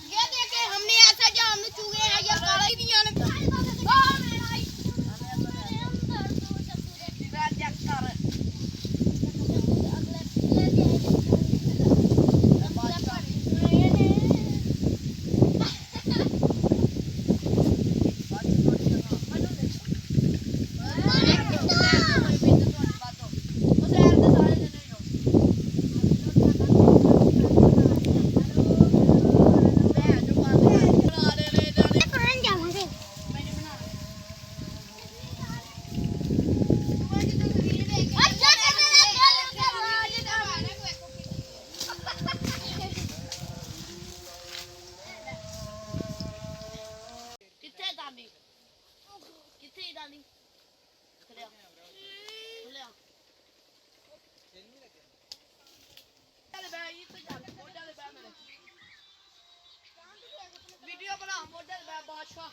ये देखे हमने ऐसा जो हमने चूहे हैं ये काला ही नहीं आने वीडियो बना मॉडल बादशाह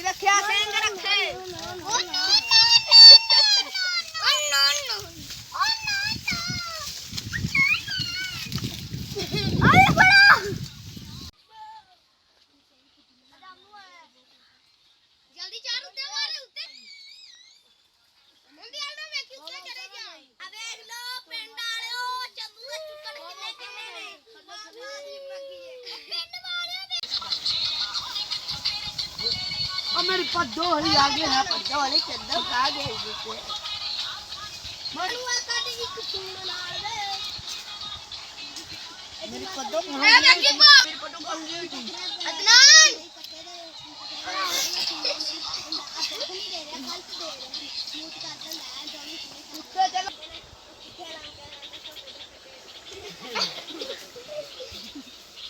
रखा रखे जल्दी चार उठे मारे उठे मुंडी आलो मैं क्यों क्या करे जा अब देख लो पिंड वाले चंदू के चुक्कर किले ने पिंड वाले अब मेरी पद्दो हरी आगे है पद्दो वाले चंदू खा गए इसे मरुआ काटेगी कुछ ना दे मेरी पद्दो मेरी पद्दो कंगी थी अदनान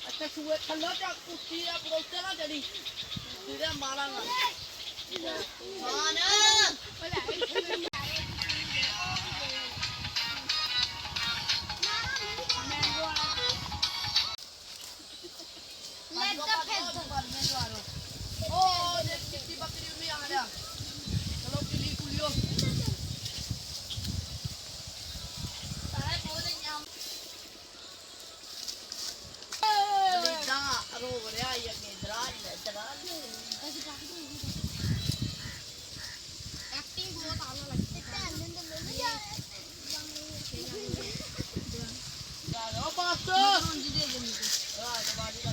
अच्छा छुए थल्लो चा कुत्ती या प्रोते ना जड़ी तेरे मारांगा मान ओ देख कितनी बकरी में आ रहा चलो किली कुलियो सारे बोले हम दा रो रहा ये के दराज एक्टिंग बहुत आला लगता है आनंद ले जा ओ पास तो दे दे हां